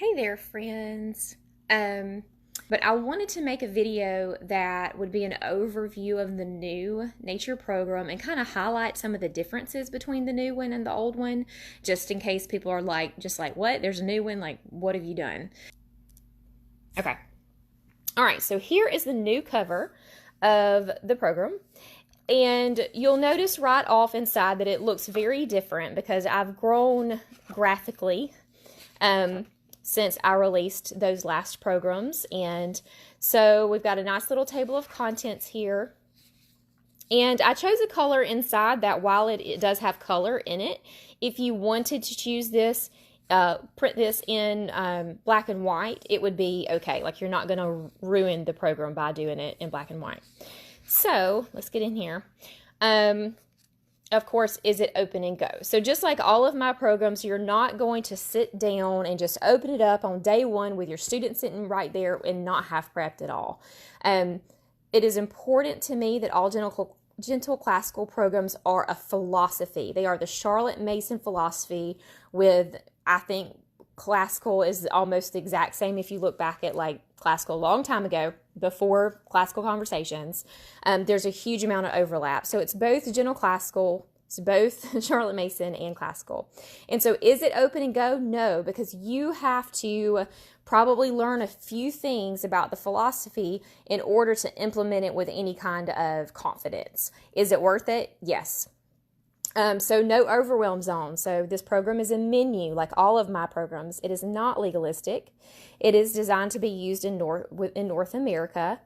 Hey there, friends. But I wanted to make a video that would be an overview of the new nature program and kind of highlight some of the differences between the new one and the old one, just in case people are like, what? There's a new one? Like, what have you done? Okay. All right, so here is the new cover of the program. And you'll notice right off inside that it looks very different because I've grown graphically since I released those last programs. And so we've got a nice little table of contents here. And I chose a color inside that while it does have color in it, if you wanted to choose this, print this in black and white, it would be okay. Like, you're not going to ruin the program by doing it in black and white. So let's get in here. Of course, is it open and go? So just like all of my programs, you're not going to sit down and just open it up on day one with your student sitting right there and not have prepped at all. It is important to me that all gentle classical programs are a philosophy. They are the Charlotte Mason philosophy with, I think, classical is almost the exact same if you look back at like classical a long time ago, before classical conversations. There's a huge amount of overlap. So it's both gentle classical, it's both Charlotte Mason and classical. And so is it open and go? No, because you have to probably learn a few things about the philosophy in order to implement it with any kind of confidence. Is it worth it? Yes. So no overwhelm zone. So this program is a menu like all of my programs. It is not legalistic. It is designed to be used in North America.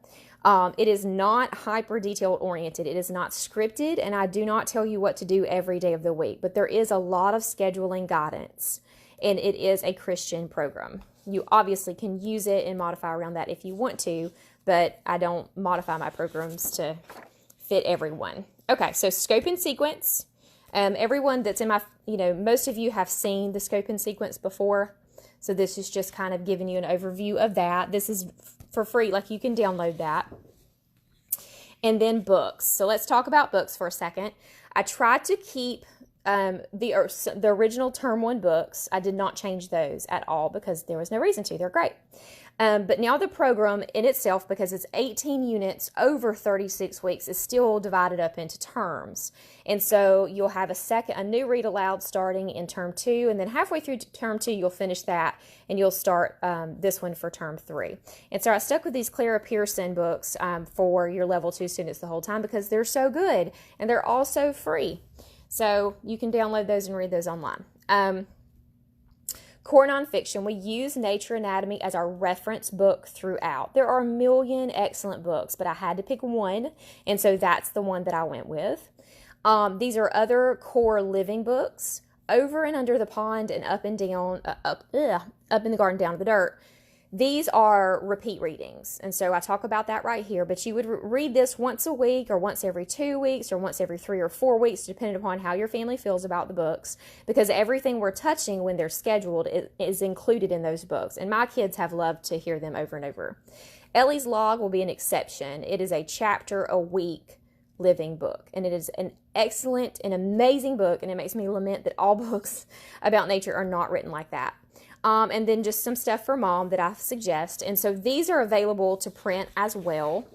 It is not hyper detail oriented. It is not scripted, and I do not tell you what to do every day of the week, but there is a lot of scheduling guidance, and it is a Christian program. You obviously can use it and modify around that if you want to, but I don't modify my programs to fit everyone. Okay, so scope and sequence. Everyone that's in my, most of you have seen the scope and sequence before. So this is just kind of giving you an overview of that. This is for free, like you can download that. And then books. So let's talk about books for a second. I tried to keep the original Term 1 books. I did not change those at all because there was no reason to. They're great. But now the program in itself, because it's 18 units over 36 weeks, is still divided up into terms. And so you'll have a new read aloud starting in Term 2, and then halfway through Term 2, you'll finish that, and you'll start this one for Term 3. And so I stuck with these Clara Pearson books for your Level 2 students the whole time because they're so good, and they're also free. So you can download those and read those online. Core nonfiction, we use Nature Anatomy as our reference book throughout. There are a million excellent books, but I had to pick one, and so that's the one that I went with. These are other core living books, Over and Under the Pond and Up and Down, Up in the Garden, Down to the Dirt. These are repeat readings, and so I talk about that right here, but you would read this once a week or once every 2 weeks or once every 3 or 4 weeks, depending upon how your family feels about the books, because everything we're touching when they're scheduled is included in those books, and my kids have loved to hear them over and over. Ellie's Log will be an exception. It is a chapter a week living book, and it is an excellent and amazing book, and it makes me lament that all books about nature are not written like that. And then just some stuff for mom that I suggest. And so these are available to print as well.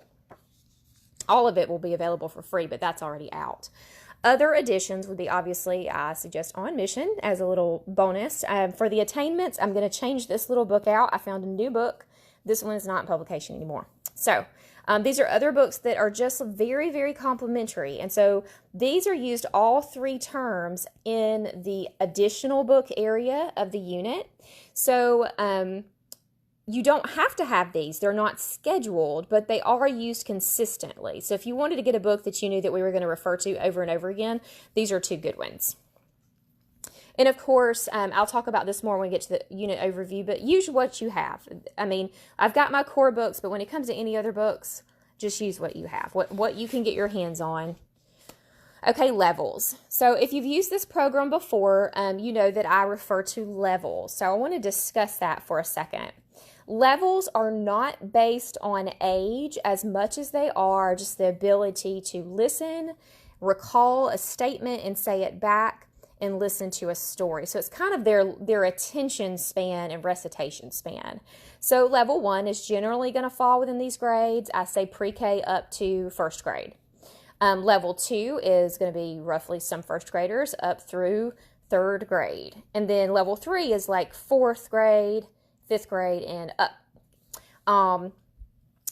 All of it will be available for free, but that's already out. Other editions would be, obviously, I suggest On Mission as a little bonus. For the Attainments, I'm going to change this little book out. I found a new book. This one is not in publication anymore. So these are other books that are just very, very complimentary. And so these are used all 3 terms in the additional book area of the unit. So you don't have to have these. They're not scheduled, but they are used consistently. So if you wanted to get a book that you knew that we were going to refer to over and over again, these are 2 good ones. And of course, I'll talk about this more when we get to the unit overview, but use what you have. I mean, I've got my core books, but when it comes to any other books, just use what you have, what you can get your hands on. Okay, levels. So if you've used this program before, you know that I refer to levels. So I want to discuss that for a second. Levels are not based on age as much as they are just the ability to listen, recall a statement and say it back, and listen to a story. So it's kind of their attention span and recitation span. So level 1 is generally going to fall within these grades. I say pre-K up to first grade. Level 2 is going to be roughly some first graders up through third grade. And then level 3 is like fourth grade, fifth grade, and up.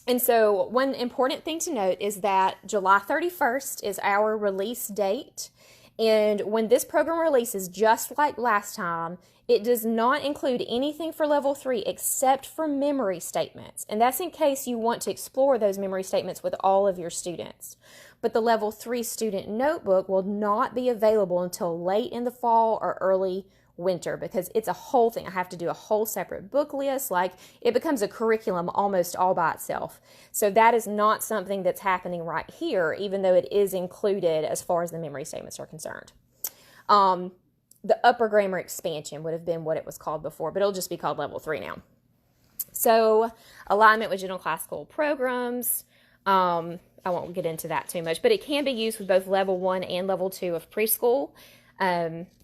And so one important thing to note is that July 31st is our release date. And when this program releases, just like last time, it does not include anything for level 3 except for memory statements. And that's in case you want to explore those memory statements with all of your students. But the level 3 student notebook will not be available until late in the fall or early winter, because it's a whole thing. I have to do a whole separate book list. Like, it becomes a curriculum almost all by itself. So that is not something that's happening right here, even though it is included as far as the memory statements are concerned. The upper grammar expansion would have been what it was called before, but it'll just be called level 3 now. So alignment with general classical programs. I won't get into that too much, but it can be used with both level 1 and level 2 of preschool.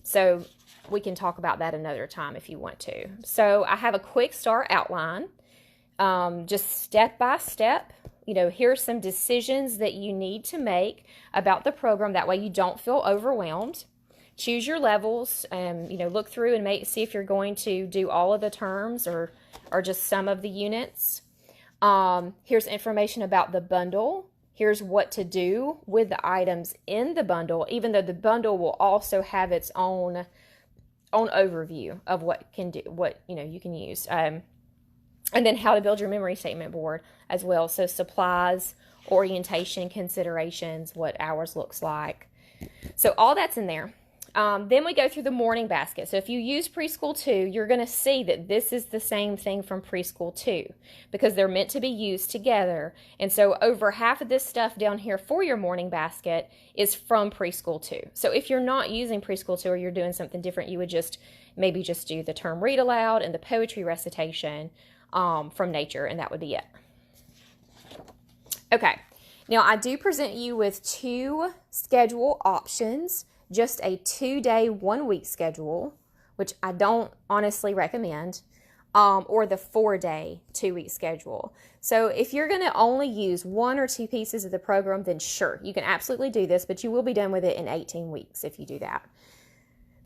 So we can talk about that another time if you want to. So I have a quick start outline, just step by step. Here's some decisions that you need to make about the program. That way you don't feel overwhelmed. Choose your levels, look through and see if you're going to do all of the terms or just some of the units. Here's information about the bundle. Here's what to do with the items in the bundle, even though the bundle will also have its own overview of what you can use. And then how to build your memory statement board as well. So supplies, orientation, considerations, what ours looks like. So all that's in there. Then we go through the morning basket. So if you use preschool 2, you're going to see that this is the same thing from preschool 2 because they're meant to be used together. And so over half of this stuff down here for your morning basket is from preschool 2. So if you're not using preschool 2 or you're doing something different, you would maybe just do the term read aloud and the poetry recitation from nature, and that would be it. Okay, now I do present you with 2 schedule options. Just a 2-day, 1-week schedule, which I don't honestly recommend, or the 4-day, 2-week schedule. So if you're going to only use 1 or 2 pieces of the program, then sure, you can absolutely do this, but you will be done with it in 18 weeks if you do that.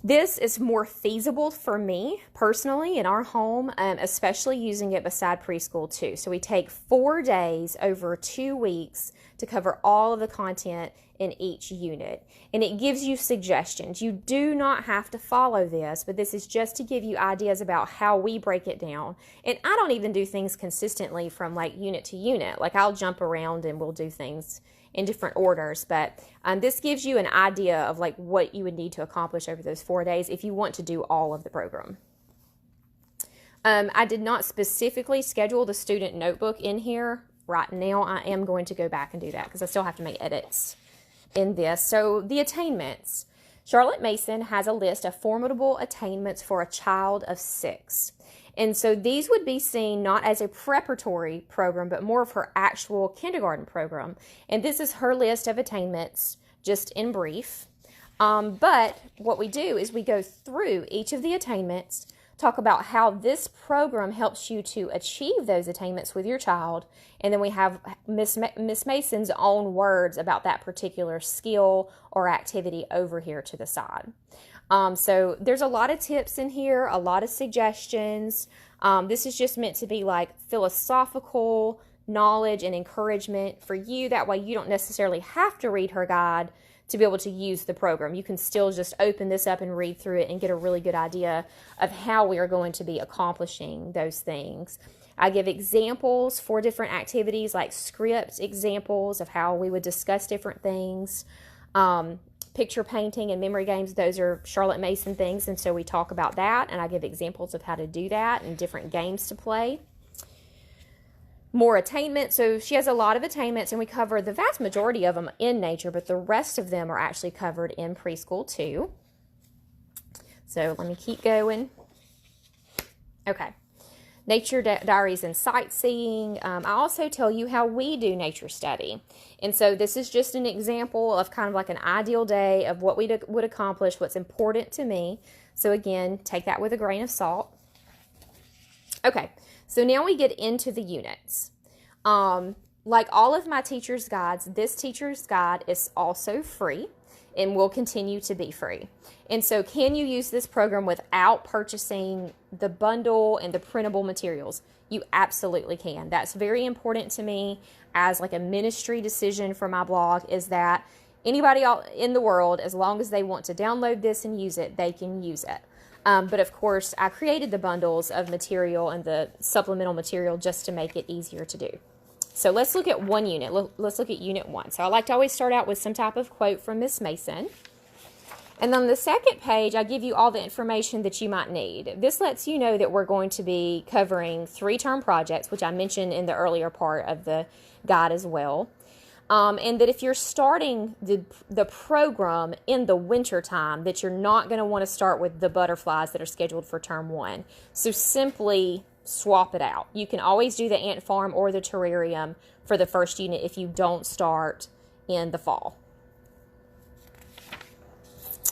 This is more feasible for me personally in our home, especially using it beside preschool 2. So we take 4 days over 2 weeks to cover all of the content in each unit. And it gives you suggestions. You do not have to follow this, but this is just to give you ideas about how we break it down. And I don't even do things consistently from like unit to unit. Like I'll jump around and we'll do things in different orders, but this gives you an idea of like what you would need to accomplish over those 4 days if you want to do all of the program. I did not specifically schedule the student notebook in here right now. I am going to go back and do that because I still have to make edits in this. So the attainments. Charlotte Mason has a list of formidable attainments for a child of 6. And so these would be seen not as a preparatory program, but more of her actual kindergarten program. And this is her list of attainments, just in brief. But what we do is we go through each of the attainments, talk about how this program helps you to achieve those attainments with your child. And then we have Miss Mason's own words about that particular skill or activity over here to the side. So there's a lot of tips in here, a lot of suggestions. This is just meant to be like philosophical knowledge and encouragement for you. That way you don't necessarily have to read her guide to be able to use the program. You can still just open this up and read through it and get a really good idea of how we are going to be accomplishing those things. I give examples for different activities, like script examples of how we would discuss different things. Picture painting and memory games, those are Charlotte Mason things, and so we talk about that, and I give examples of how to do that and different games to play. More attainment. So she has a lot of attainments, and we cover the vast majority of them in nature, but the rest of them are actually covered in preschool too. So let me keep going. Okay. nature diaries and sightseeing. I also tell you how we do nature study. And so this is just an example of kind of like an ideal day of what we would accomplish, what's important to me. So again, take that with a grain of salt. Okay, so now we get into the units. Like all of my teacher's guides, this teacher's guide is also free and will continue to be free. And so can you use this program without purchasing the bundle and the printable materials? You absolutely can. That's very important to me as like a ministry decision for my blog, is that anybody in the world, as long as they want to download this and use it, they can use it. But of course, I created the bundles of material and the supplemental material just to make it easier to do. So let's look at one unit. Let's look at Unit 1. So I like to always start out with some type of quote from Miss Mason. And on the second page, I give you all the information that you might need. This lets you know that we're going to be covering 3 term projects, which I mentioned in the earlier part of the guide as well. And that if you're starting the program in the winter time, that you're not going to want to start with the butterflies that are scheduled for term 1. So simply swap it out. You can always do the ant farm or the terrarium for the first unit if you don't start in the fall.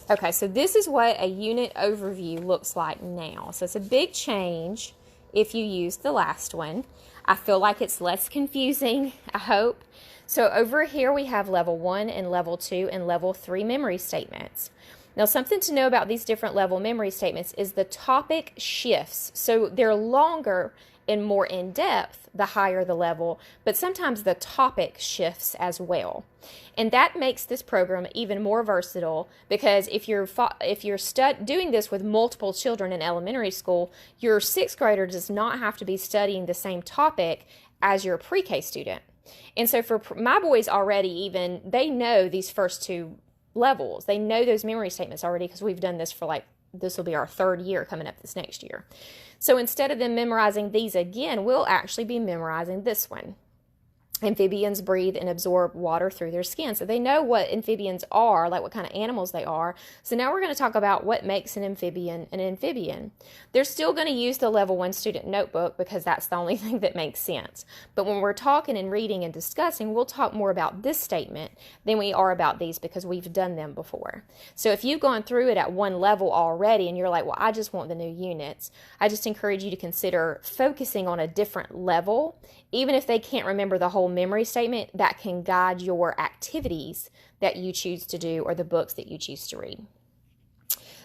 Okay, so this is what a unit overview looks like now. So it's a big change if you use the last one. I feel like it's less confusing, I hope. So over here we have level 1 and level 2 and level 3 memory statements. Now, something to know about these different level memory statements is the topic shifts. So they're longer and more in depth the higher the level, but sometimes the topic shifts as well. And that makes this program even more versatile, because if you're doing this with multiple children in elementary school, your 6th grader does not have to be studying the same topic as your pre-K student. And so for my boys already, even, they know these first 2 levels. They know those memory statements already, because we've done this for this will be our 3rd year coming up this next year. So instead of them memorizing these again, we'll actually be memorizing this one. Amphibians breathe and absorb water through their skin. So they know what amphibians are, like what kind of animals they are. So now we're going to talk about what makes an amphibian an amphibian. They're still going to use the level 1 student notebook, because that's the only thing that makes sense. But when we're talking and reading and discussing, we'll talk more about this statement than we are about these, because we've done them before. So if you've gone through it at one level already and you're like, well, I just want the new units, I just encourage you to consider focusing on a different level. Even if they can't remember the whole memory statement, that can guide your activities that you choose to do or the books that you choose to read.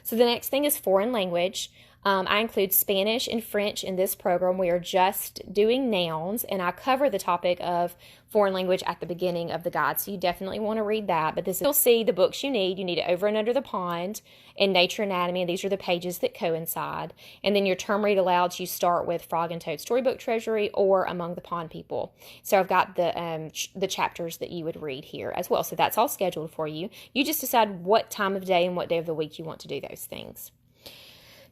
So the next thing is foreign language. I include Spanish and French in this program. We are just doing nouns, and I cover the topic of foreign language at the beginning of the guide, so you definitely want to read that. But you'll see the books you need. You need it Over and Under the Pond and Nature Anatomy, and these are the pages that coincide. And then your term read alouds, you start with Frog and Toad Storybook Treasury or Among the Pond People. So I've got the chapters that you would read here as well. So that's all scheduled for you. You just decide what time of day and what day of the week you want to do those things.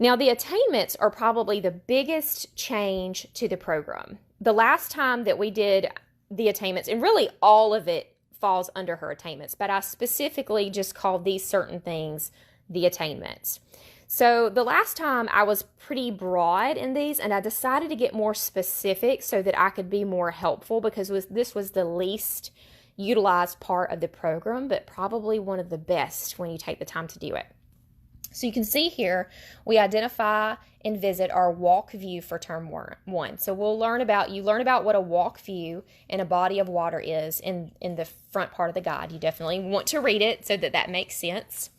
Now, the attainments are probably the biggest change to the program. The last time that we did the attainments, and really all of it falls under her attainments, but I specifically just called these certain things the attainments. So the last time I was pretty broad in these, and I decided to get more specific so that I could be more helpful, because this was the least utilized part of the program, but probably one of the best when you take the time to do it. So you can see here, we identify and visit our walk view for term 1. So you learn about what a walk view in a body of water is in the front part of the guide. You definitely want to read it so that makes sense.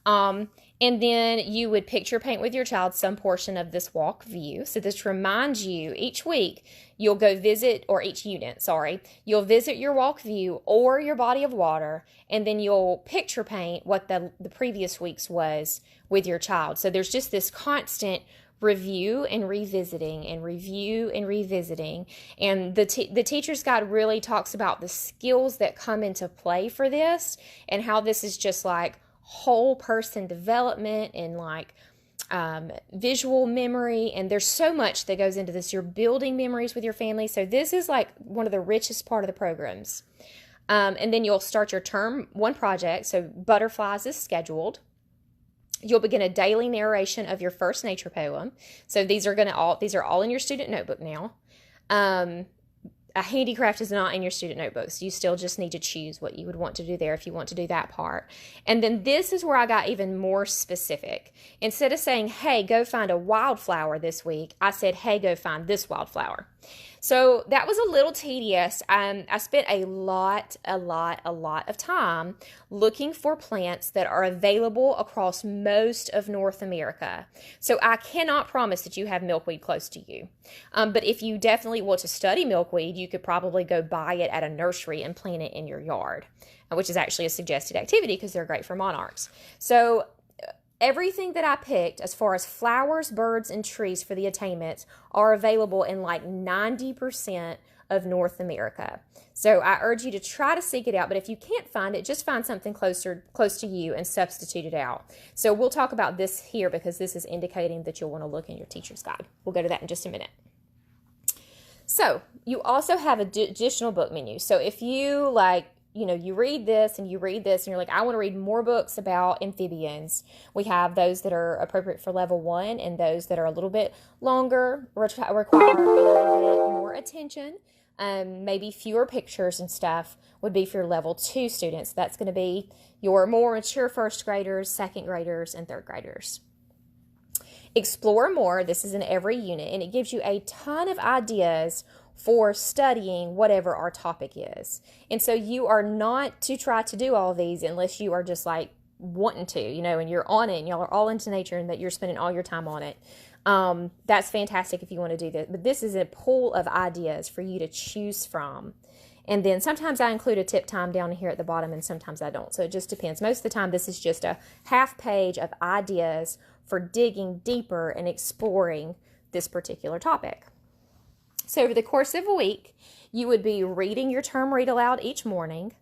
And then you would picture paint with your child some portion of this walk view. So this reminds you each week you'll go visit, or each unit, you'll visit your walk view or your body of water, and then you'll picture paint what the previous week's was with your child. So there's just this constant review and revisiting and review and revisiting. And the teacher's guide really talks about the skills that come into play for this, and how this is just like whole person development and like visual memory, and there's so much that goes into this. You're building memories with your family, so this is like one of the richest part of the programs. And then you'll start your term 1 project. So butterflies is scheduled, You'll begin a daily narration of your first nature poem. So these are all in your student notebook now. A handicraft is not in your student notebooks. You still just need to choose what you would want to do there if you want to do that part. And then this is where I got even more specific. Instead of saying, hey, go find a wildflower this week, I said, hey, go find this wildflower. So that was a little tedious. I spent a lot of time looking for plants that are available across most of North America. So I cannot promise that you have milkweed close to you. But if you definitely want to study milkweed, you could probably go buy it at a nursery and plant it in your yard, which is actually a suggested activity because they're great for monarchs. So everything that I picked as far as flowers, birds, and trees for the attainments are available in like 90% of North America. So I urge you to try to seek it out, but if you can't find it, just find something close to you and substitute it out. So we'll talk about this here because this is indicating that you'll want to look in your teacher's guide. We'll go to that in just a minute. So you also have an additional book menu. So if you you read this and you're like, I want to read more books about amphibians. We have those that are appropriate for level 1 and those that are a little bit longer, require a little bit more attention. Maybe fewer pictures and stuff would be for your level 2 students. That's going to be your more mature first graders, second graders, and third graders. Explore More, this is in every unit, and it gives you a ton of ideas for studying whatever our topic is. And so you are not to try to do all of these unless you are just like wanting to, and you're on it and y'all are all into nature and that you're spending all your time on it. That's fantastic if you want to do that. But this is a pool of ideas for you to choose from. And then sometimes I include a tip time down here at the bottom and sometimes I don't. So it just depends. Most of the time this is just a half page of ideas for digging deeper and exploring this particular topic. So over the course of a week, you would be reading your term read aloud each morning,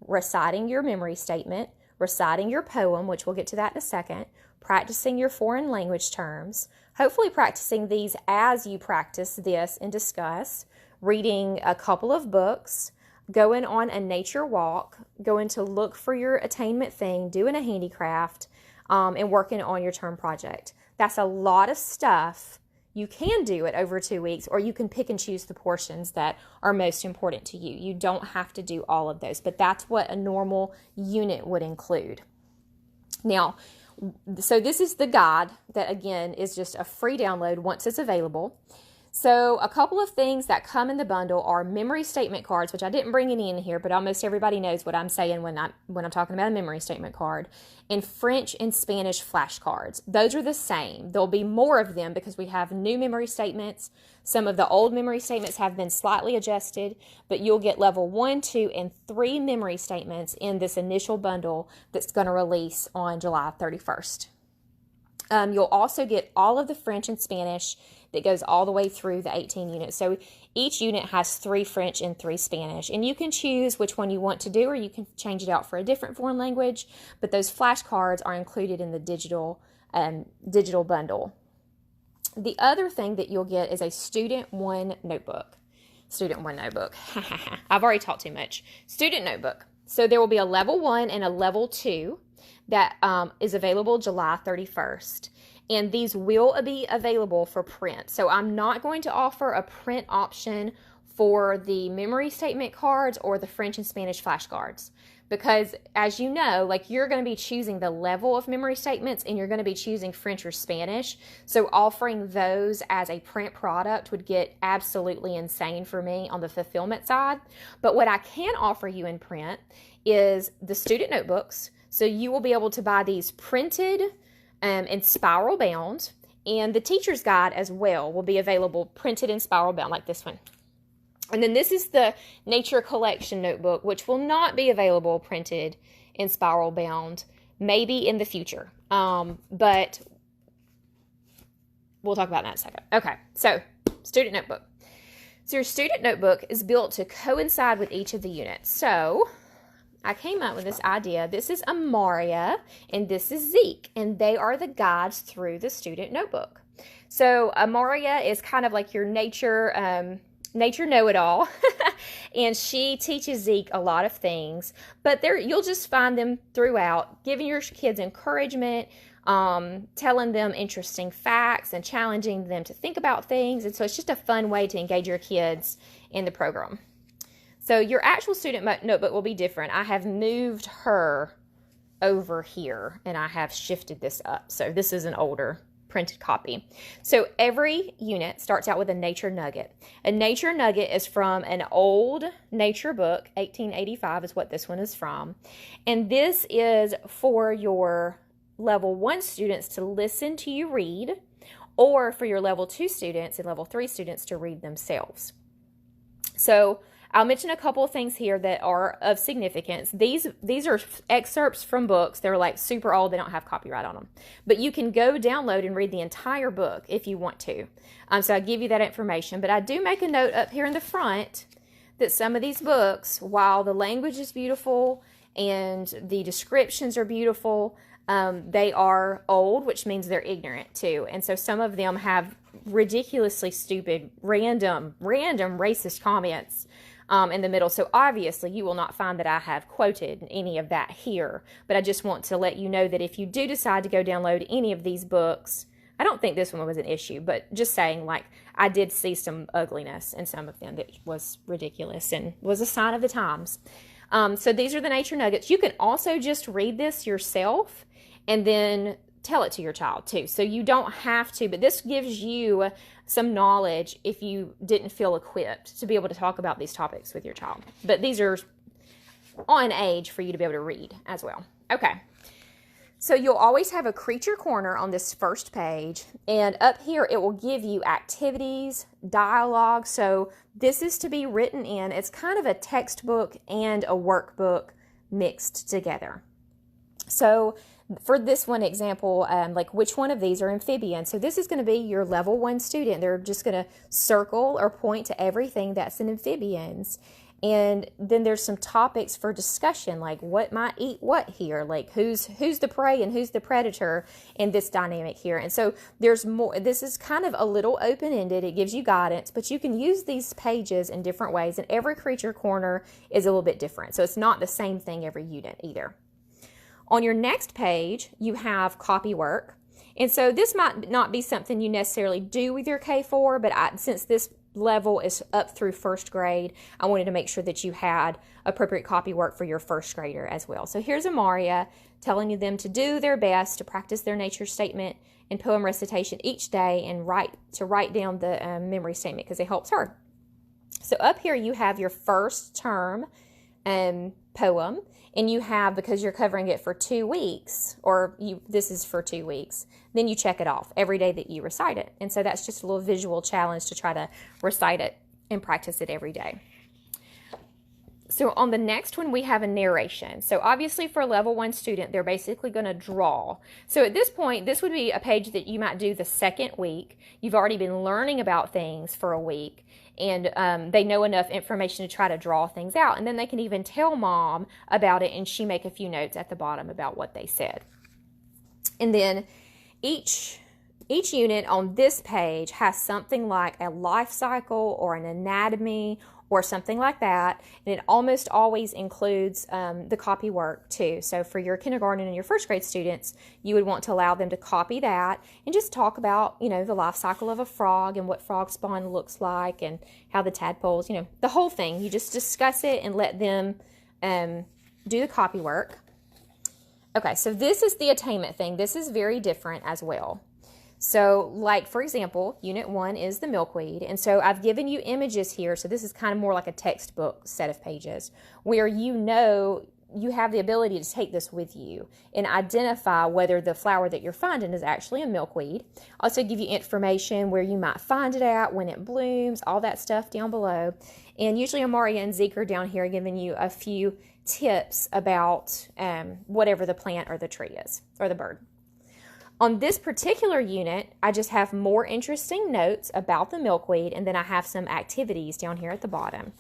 reciting your memory statement, reciting your poem, which we'll get to that in a second, practicing your foreign language terms, hopefully practicing these as you practice this and discuss, reading a couple of books, going on a nature walk, going to look for your attainment thing, doing a handicraft, and working on your term project. That's a lot of stuff. You can do it over 2 weeks, or you can pick and choose the portions that are most important to you. You don't have to do all of those, but that's what a normal unit would include. Now, so this is the guide that, again, is just a free download once it's available. So a couple of things that come in the bundle are memory statement cards, which I didn't bring any in here, but almost everybody knows what I'm saying when I'm talking about a memory statement card, and French and Spanish flashcards. Those are the same. There'll be more of them because we have new memory statements. Some of the old memory statements have been slightly adjusted, but you'll get level 1, 2, and 3 memory statements in this initial bundle that's going to release on July 31st. You'll also get all of the French and Spanish that goes all the way through the 18 units. So each unit has 3 French and 3 Spanish, and you can choose which one you want to do, or you can change it out for a different foreign language, but those flashcards are included in the digital bundle. The other thing that you'll get is a Student 1 notebook. Student 1 notebook. I've already talked too much. Student notebook. So there will be a level 1 and a level 2 that is available July 31st. And these will be available for print. So I'm not going to offer a print option for the memory statement cards or the French and Spanish flashcards. Because as you know, like, you're going to be choosing the level of memory statements and you're going to be choosing French or Spanish. So offering those as a print product would get absolutely insane for me on the fulfillment side. But what I can offer you in print is the student notebooks. So you will be able to buy these printed and spiral bound, and the teacher's guide as well will be available printed and spiral bound like this one. And then this is the Nature Collection notebook, which will not be available printed and spiral bound, maybe in the future. But we'll talk about that in a second. Okay, so student notebook. So your student notebook is built to coincide with each of the units. So I came up with this idea. This is Amaria and this is Zeke, and they are the guides through the student notebook. So Amaria is kind of like your nature know-it-all, and she teaches Zeke a lot of things, but you'll just find them throughout, giving your kids encouragement, telling them interesting facts and challenging them to think about things. And so it's just a fun way to engage your kids in the program. So your actual student notebook will be different. I have moved her over here and I have shifted this up. So this is an older printed copy. So every unit starts out with a nature nugget. A nature nugget is from an old nature book, 1885 is what this one is from. And this is for your level 1 students to listen to you read, or for your level 2 students and level 3 students to read themselves. So I'll mention a couple of things here that are of significance. These are excerpts from books. They're like super old. They don't have copyright on them. But you can go download and read the entire book if you want to. So I'll give you that information. But I do make a note up here in the front that some of these books, while the language is beautiful and the descriptions are beautiful, they are old, which means they're ignorant too. And so some of them have ridiculously stupid, random racist comments in the middle. So obviously you will not find that I have quoted any of that here, but I just want to let you know that if you do decide to go download any of these books, I don't think this one was an issue, but just saying, like, I did see some ugliness in some of them that was ridiculous and was a sign of the times. So these are the nature nuggets. You can also just read this yourself and then tell it to your child too. So you don't have to, but this gives you some knowledge if you didn't feel equipped to be able to talk about these topics with your child. But these are on age for you to be able to read as well. Okay. So you'll always have a creature corner on this first page, and up here it will give you activities, dialogue. So this is to be written in. It's kind of a textbook and a workbook mixed together. So for this one example, like which one of these are amphibians? So this is going to be your level 1 student. They're just going to circle or point to everything that's in amphibians. And then there's some topics for discussion, like what might eat what here, like who's the prey and who's the predator in this dynamic here. And so there's more. This is kind of a little open-ended. It gives you guidance, but you can use these pages in different ways, and every creature corner is a little bit different. So it's not the same thing every unit either. On your next page, you have copy work. And so this might not be something you necessarily do with your K4, but since this level is up through first grade, I wanted to make sure that you had appropriate copy work for your first grader as well. So here's Amaria telling them to do their best to practice their nature statement and poem recitation each day and write down the memory statement because it helps her. So up here you have your first term poem, and you have, because you're covering it for 2 weeks, this is for 2 weeks, then you check it off every day that you recite it. And so that's just a little visual challenge to try to recite it and practice it every day. So on the next one, we have a narration. So obviously for a level 1 student, they're basically going to draw. So at this point, this would be a page that you might do the second week. You've already been learning about things for a week, and they know enough information to try to draw things out. And then they can even tell mom about it, and she make a few notes at the bottom about what they said. And then each unit on this page has something like a life cycle or an anatomy or something like that, and it almost always includes the copy work too. So for your kindergarten and your first grade students, you would want to allow them to copy that and just talk about, the life cycle of a frog and what frog spawn looks like and how the tadpoles, the whole thing. You just discuss it and let them do the copy work. Okay, so this is the attainment thing. This is very different as well. So like, for example, Unit 1 is the milkweed. And so I've given you images here. So this is kind of more like a textbook set of pages where you have the ability to take this with you and identify whether the flower that you're finding is actually a milkweed. Also give you information where you might find it at, when it blooms, all that stuff down below. And usually Amaria and Zeke are down here giving you a few tips about whatever the plant or the tree is, or the bird. On this particular unit, I just have more interesting notes about the milkweed, and then I have some activities down here at the bottom.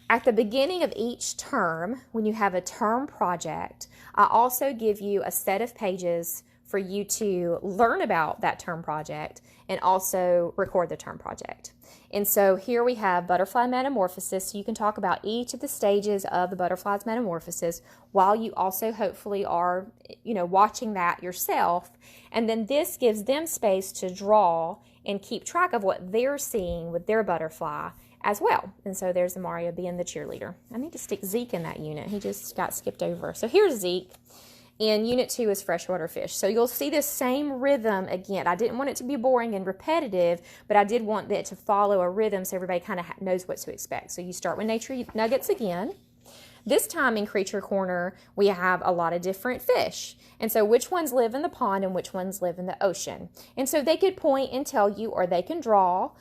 At the beginning of each term, when you have a term project, I also give you a set of pages for you to learn about that term project and also record the term project. And so here we have butterfly metamorphosis. So you can talk about each of the stages of the butterfly's metamorphosis while you also hopefully are, watching that yourself. And then this gives them space to draw and keep track of what they're seeing with their butterfly as well. And so there's Amaria being the cheerleader. I need to stick Zeke in that unit. He just got skipped over. So here's Zeke. And Unit 2 is freshwater fish. So you'll see this same rhythm again. I didn't want it to be boring and repetitive, but I did want it to follow a rhythm so everybody kind of knows what to expect. So you start with nature nuggets again. This time in Creature Corner, we have a lot of different fish. And so which ones live in the pond and which ones live in the ocean. And so they could point and tell you, or they can draw.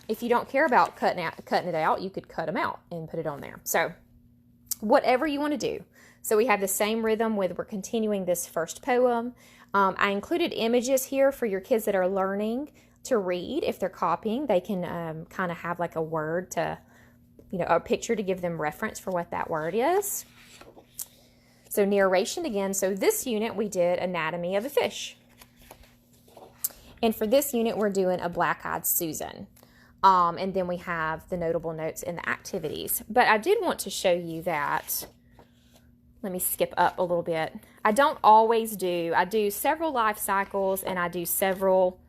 If you don't care about cutting it out, you could cut them out and put it on there. So whatever you want to do. So we have the same rhythm we're continuing this first poem. I included images here for your kids that are learning to read. If they're copying, they can kind of have like a word to, a picture to give them reference for what that word is. So narration again. So this unit we did anatomy of a fish. And for this unit we're doing a black-eyed Susan. And then we have the notable notes and the activities. But I did want to show you that. Let me skip up a little bit. I don't always do. I do several life cycles and I do several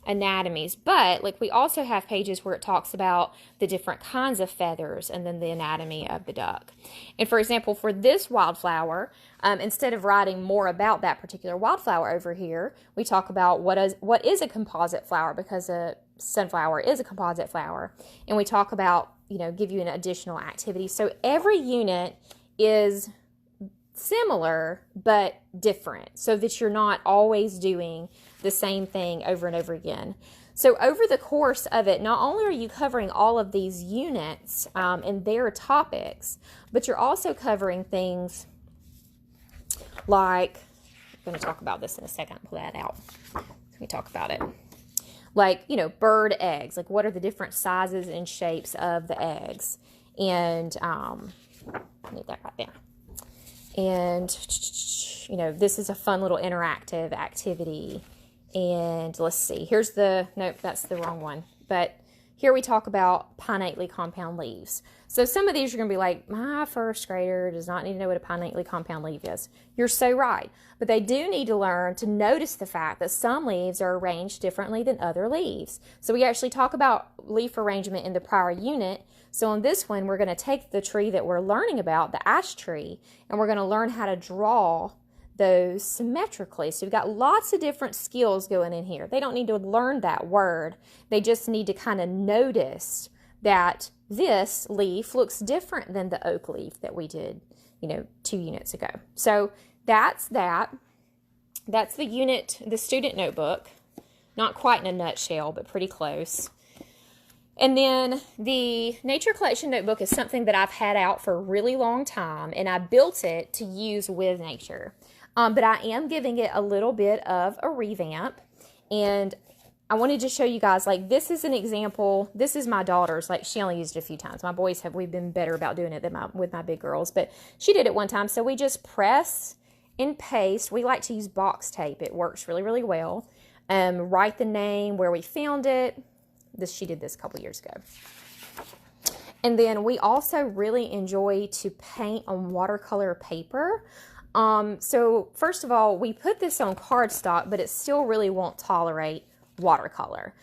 anatomies. But like we also have pages where it talks about the different kinds of feathers and then the anatomy of the duck. And for example, for this wildflower, instead of writing more about that particular wildflower over here, we talk about what is a composite flower, because a sunflower is a composite flower. And we talk about, give you an additional activity. So every unit is similar but different, so that you're not always doing the same thing over and over again. So over the course of it, not only are you covering all of these units and their topics, but you're also covering things like, I'm going to talk about this in a second, pull that out. Let me talk about it. Like, bird eggs. Like, what are the different sizes and shapes of the eggs? And, I need that right there. And, this is a fun little interactive activity. And let's see. Nope, that's the wrong one. But here we talk about pinnately compound leaves. So some of these you're going to be like, my first grader does not need to know what a pinnately compound leaf is. You're so right. But they do need to learn to notice the fact that some leaves are arranged differently than other leaves. So we actually talk about leaf arrangement in the prior unit. So on this one, we're going to take the tree that we're learning about, the ash tree, and we're going to learn how to draw those symmetrically. So we've got lots of different skills going in here. They don't need to learn that word. They just need to kind of notice that this leaf looks different than the oak leaf that we did, 2 units ago. So that's that. That's the unit, the student notebook. Not quite in a nutshell, but pretty close. And then the nature collection notebook is something that I've had out for a really long time, and I built it to use with nature. But I am giving it a little bit of a revamp, and I wanted to show you guys, like, this is an example. This is my daughter's. Like, she only used it a few times. My boys we've been better about doing it than with my big girls, but she did it one time. So we just press and paste. We like to use box tape. It works really, really well. Write the name, where we found it. She did this a couple years ago. And then we also really enjoy to paint on watercolor paper. So first of all, we put this on cardstock, but it still really won't tolerate watercolor.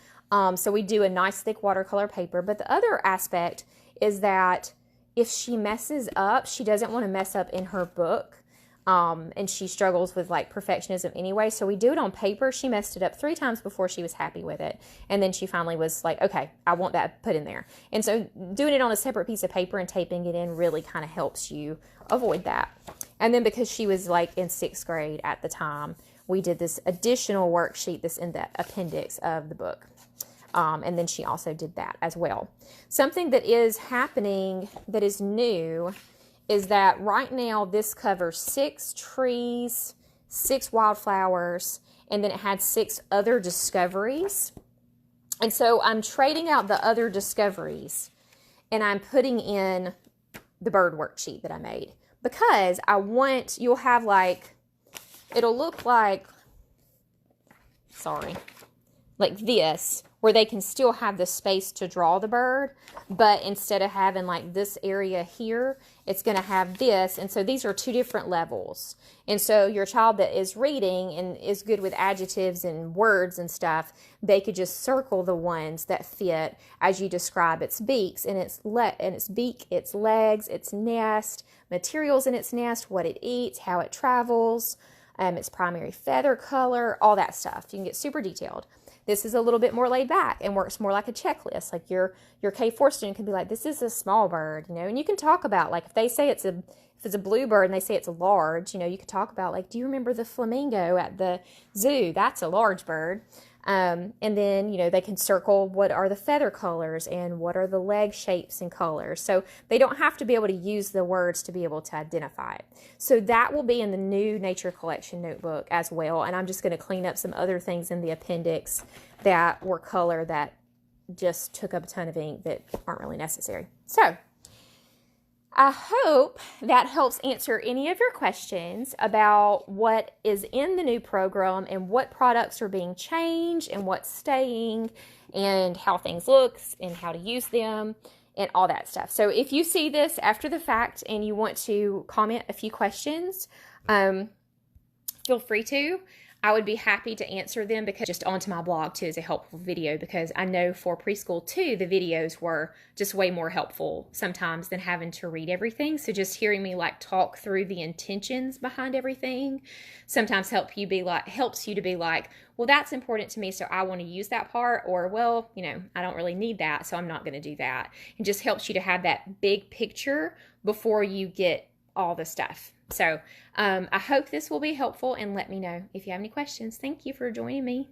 So we do a nice thick watercolor paper. But the other aspect is that if she messes up, she doesn't want to mess up in her book. And she struggles with like perfectionism anyway. So we do it on paper. She messed it up 3 times before she was happy with it. And then she finally was like, okay, I want that put in there. And so doing it on a separate piece of paper and taping it in really kind of helps you avoid that. And then because she was like in 6th grade at the time, we did this additional worksheet that's in the appendix of the book. And then she also did that as well. Something that is happening that is new is that right now this covers 6 trees, 6 wildflowers, and then it had 6 other discoveries. And so I'm trading out the other discoveries, and I'm putting in the bird worksheet that I made. because you'll have like, it'll look like, like this, where they can still have the space to draw the bird, but instead of having like this area here, it's going to have this. And so these are two different levels. And so your child that is reading and is good with adjectives and words and stuff, they could just circle the ones that fit as you describe its beaks and its beak, its legs, its nest, materials in its nest, what it eats, how it travels, its primary feather color, all that stuff. You can get super detailed. This is a little bit more laid back and works more like a checklist. Like your K4 student can be like, this is a small bird, you know, and you can talk about, like, if they say if it's a blue bird and they say it's large, you know, you could talk about, like, do you remember the flamingo at the zoo? That's a large bird. And then, you know, they can circle what are the feather colors and what are the leg shapes and colors. So they don't have to be able to use the words to be able to identify it. So that will be in the new Nature Collection notebook as well. And I'm just going to clean up some other things in the appendix that were color that just took up a ton of ink that aren't really necessary. So I hope that helps answer any of your questions about what is in the new program and what products are being changed and what's staying and how things look and how to use them and all that stuff. So if you see this after the fact and you want to comment a few questions, feel free to. I would be happy to answer them, because just onto my blog too is a helpful video, because I know for preschool too, the videos were just way more helpful sometimes than having to read everything. So just hearing me like talk through the intentions behind everything sometimes helps you to be like, well, that's important to me, so I want to use that part, or, well, you know, I don't really need that, so I'm not going to do that. It just helps you to have that big picture before you get all the stuff. So I hope this will be helpful, and let me know if you have any questions. Thank you for joining me.